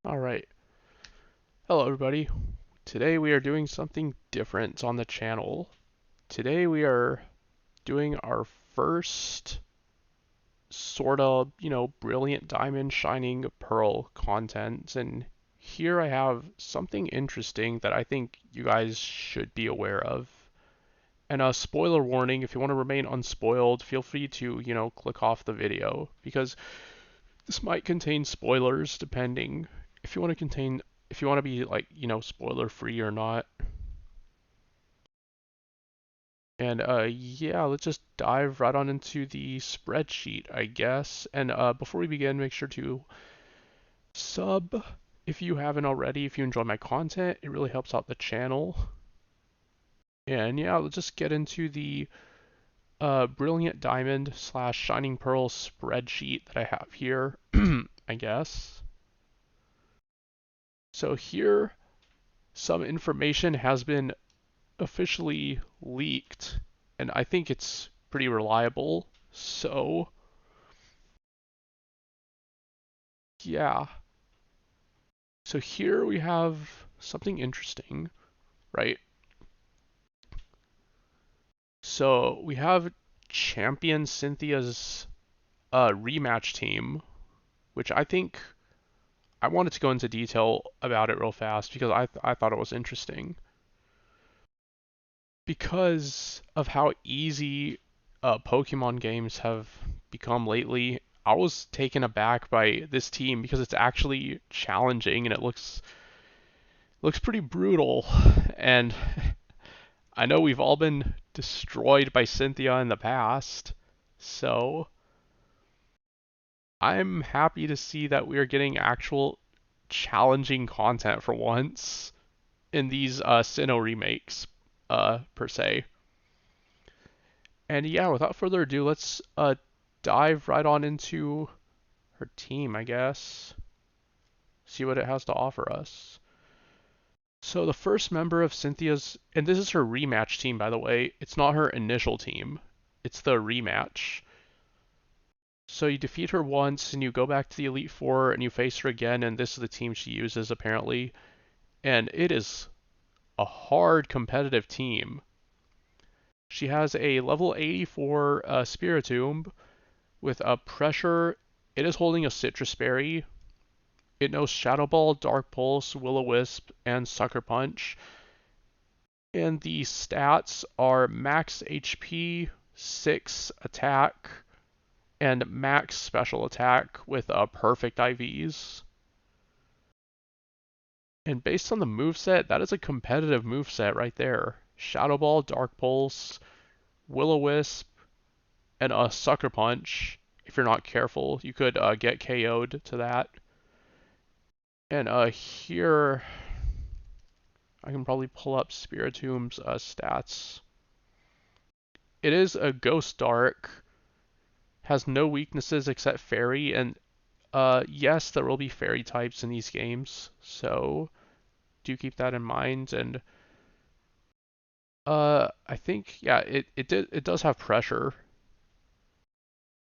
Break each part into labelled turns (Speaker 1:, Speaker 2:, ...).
Speaker 1: Alright, hello everybody. Today we are doing something different on the channel. Today we are doing our first sort of, brilliant diamond shining pearl content. And here I have something interesting that I think you guys should be aware of. And a spoiler warning, if you want to remain unspoiled, feel free to, click off the video because this might contain spoilers depending if you want to be like, spoiler free or not. And yeah, let's just dive right on into the spreadsheet, I guess. And before we begin, make sure to sub if you haven't already. If you enjoy my content, it really helps out the channel. And yeah, let's just get into the brilliant diamond slash shining pearl spreadsheet that I have here, I guess. So here, some information has been officially leaked, and I think it's pretty reliable. So, yeah. So here we have something interesting, right? So we have Champion Cynthia's rematch team, which I think I wanted to go into detail about it real fast because I thought it was interesting. Because of how easy Pokemon games have become lately, I was taken aback by this team because it's actually challenging and it looks pretty brutal. And I know we've all been destroyed by Cynthia in the past, so I'm happy to see that we are getting actual challenging content for once in these Sinnoh remakes, per se. And yeah, without further ado, let's dive right on into her team, I guess. See what it has to offer us. So the first member of Cynthia's, and this is her rematch team, by the way. It's not her initial team. It's the rematch. So you defeat her once, and you go back to the Elite Four, and you face her again, and this is the team she uses, apparently. And it is a hard competitive team. She has a level 84 Spiritomb with a pressure. It is holding a Citrus Berry. It knows Shadow Ball, Dark Pulse, Will-O-Wisp, and Sucker Punch. And the stats are max HP, 6 attack, and max special attack with perfect IVs. And based on the moveset, that is a competitive moveset right there. Shadow Ball, Dark Pulse, Will-O-Wisp, and a Sucker Punch. If you're not careful, you could get KO'd to that. And here, I can probably pull up Spiritomb's stats. It is a Ghost Dark, has no weaknesses except Fairy, and yes, there will be Fairy types in these games, so do keep that in mind. And I think, yeah, it does have pressure.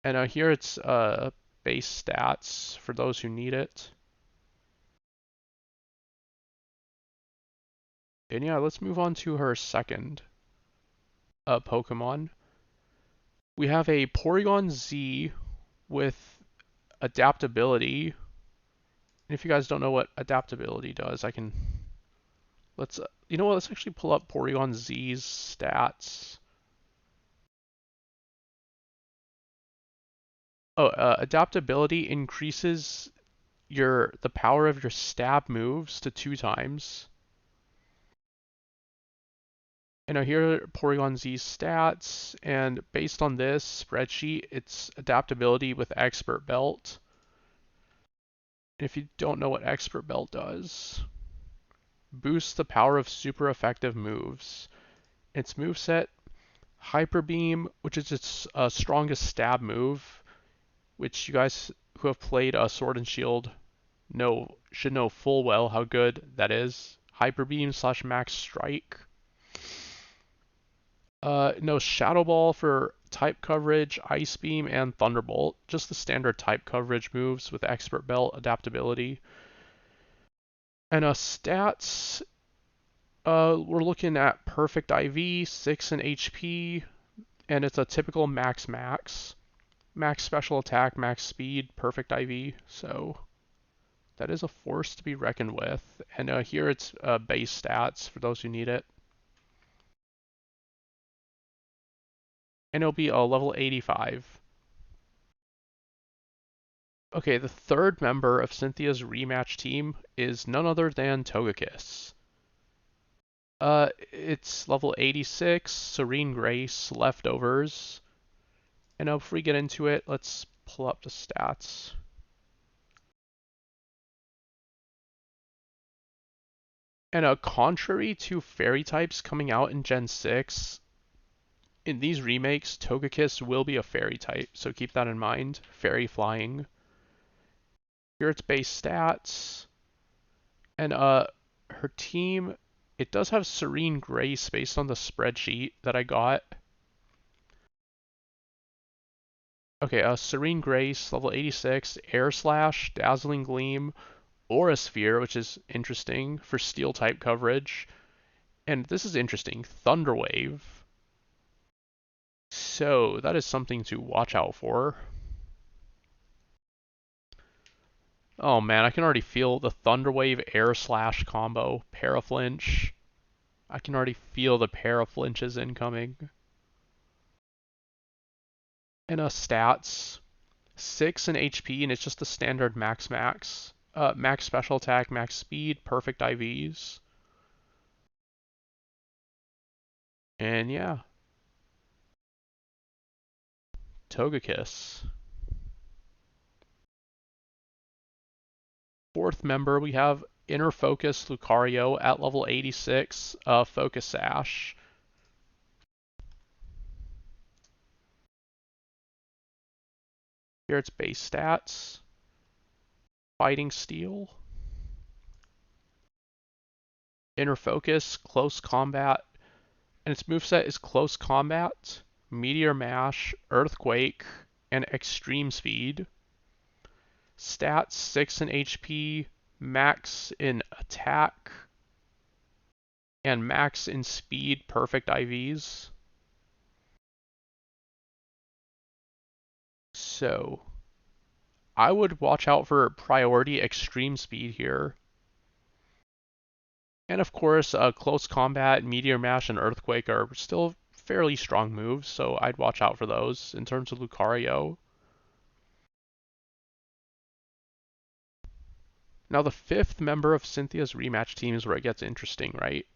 Speaker 1: And here it's base stats for those who need it. And yeah, let's move on to her second Pokemon. We have a Porygon Z with adaptability. And if you guys don't know what adaptability does, let's you know what? Let's actually pull up Porygon Z's stats. Oh, adaptability increases the power of your stab moves to 2 times. And now here are Porygon Z's stats, and based on this spreadsheet, it's adaptability with Expert Belt. If you don't know what Expert Belt does, boosts the power of super effective moves. Its moveset, Hyper Beam, which is its strongest stab move, which you guys who have played Sword and Shield should know full well how good that is. Hyper Beam / Max Strike. No Shadow Ball for type coverage, Ice Beam, and Thunderbolt. Just the standard type coverage moves with Expert Belt adaptability. And stats, we're looking at perfect IV, 6 in HP, and it's a typical max max. Max special attack, max speed, perfect IV. So that is a force to be reckoned with. And here it's base stats for those who need it. And it'll be a level 85. Okay, the third member of Cynthia's rematch team is none other than Togekiss. It's level 86, Serene Grace, Leftovers. And now before we get into it, let's pull up the stats. And contrary to fairy types coming out in Gen 6, in these remakes, Togekiss will be a fairy type, so keep that in mind. Fairy flying. Here it's base stats. And her team, it does have Serene Grace based on the spreadsheet that I got. Okay, Serene Grace, level 86, Air Slash, Dazzling Gleam, Aura Sphere, which is interesting for Steel type coverage. And this is interesting, Thunder Wave. So that is something to watch out for. Oh man, I can already feel the Thunder Wave Air Slash combo. Paraflinch. I can already feel the Paraflinches incoming. And stats. 6 in HP, and it's just the standard max max. Max special attack, max speed, perfect IVs. And yeah, Togekiss. Fourth member, we have Inner Focus Lucario at level 86, Focus Sash. Here it's base stats. Fighting Steel. Inner Focus, Close Combat, and its moveset is Close Combat, Meteor Mash, Earthquake, and Extreme Speed. Stats 6 in HP, max in attack, and max in speed, perfect IVs. So I would watch out for priority extreme speed here. And of course, close combat, meteor mash, and earthquake are still fairly strong moves, so I'd watch out for those in terms of Lucario. Now the fifth member of Cynthia's rematch team is where it gets interesting, right?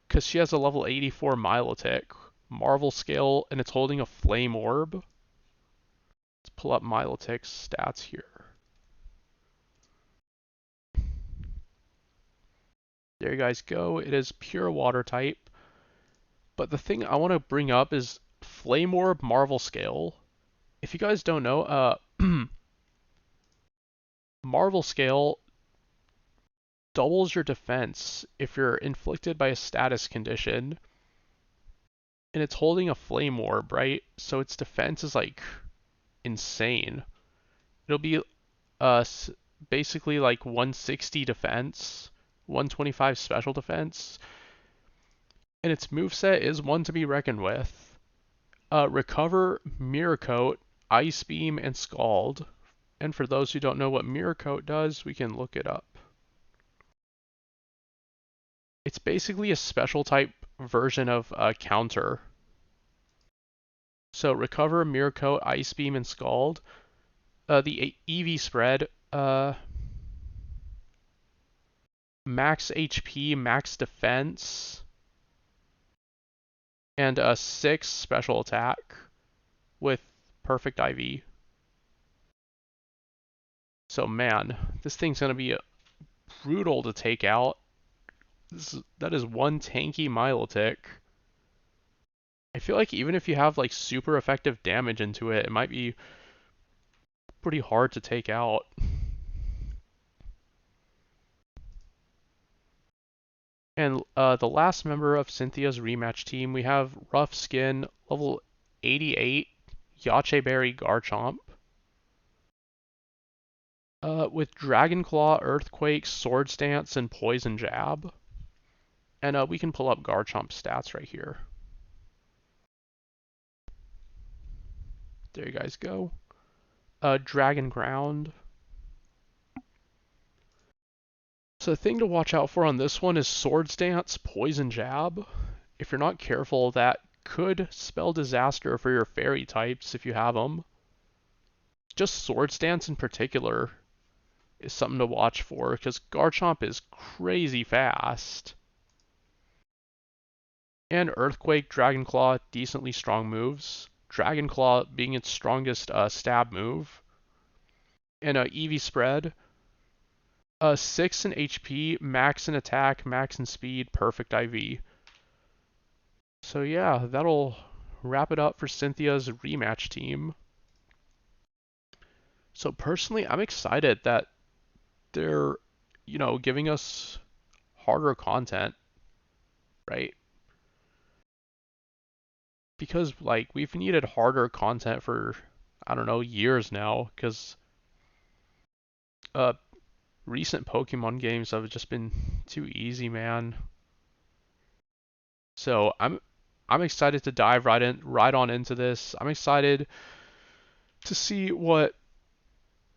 Speaker 1: Because she has a level 84 Milotic, Marvel Scale, and it's holding a Flame Orb. Let's pull up Milotic's stats here. There you guys go. It is pure water type. But the thing I want to bring up is Flame Orb Marvel Scale. If you guys don't know, Marvel Scale doubles your defense if you're inflicted by a status condition. And it's holding a Flame Orb, right? So its defense is like insane. It'll be basically like 160 defense, 125 special defense, and its moveset is one to be reckoned with. Recover, Mirror Coat, Ice Beam, and Scald. And for those who don't know what Mirror Coat does, we can look it up. It's basically a special type version of Counter. So Recover, Mirror Coat, Ice Beam, and Scald. The EV spread, max HP, max defense, and a 6 special attack with perfect IV. So man, this thing's gonna be brutal to take out. That is one tanky Milotic. I feel like even if you have like super effective damage into it, it might be pretty hard to take out. And the last member of Cynthia's rematch team, we have Rough Skin, level 88, Yache Berry Garchomp. With Dragon Claw, Earthquake, Swords Dance, and Poison Jab. And we can pull up Garchomp's stats right here. There you guys go. Dragon Ground. So the thing to watch out for on this one is Swords Dance, Poison Jab. If you're not careful, that could spell disaster for your fairy types if you have them. Just Swords Dance in particular is something to watch for because Garchomp is crazy fast. And Earthquake, Dragon Claw, decently strong moves. Dragon Claw being its strongest stab move. And Eevee Spread, 6 in HP, max in attack, max in speed, perfect IV. So yeah, that'll wrap it up for Cynthia's rematch team. So personally, I'm excited that they're, giving us harder content, right? Because like we've needed harder content for, I don't know, years now, because uh recent Pokemon games have just been too easy, man. So I'm excited to dive right on into this. I'm excited to see what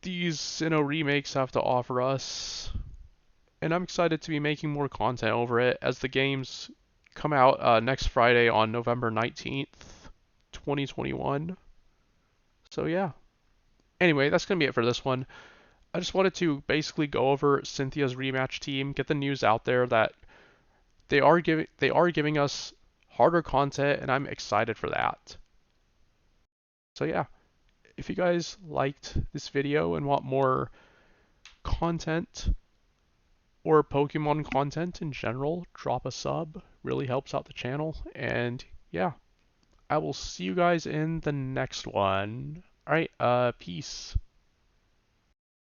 Speaker 1: these Sinnoh remakes have to offer us. And I'm excited to be making more content over it as the games come out next Friday on November 19th, 2021. So yeah. Anyway, that's going to be it for this one. I just wanted to basically go over Cynthia's rematch team, get the news out there that they are giving us harder content, and I'm excited for that. So yeah, if you guys liked this video and want more content or Pokemon content in general, drop a sub. Really helps out the channel. And yeah, I will see you guys in the next one. All right, peace.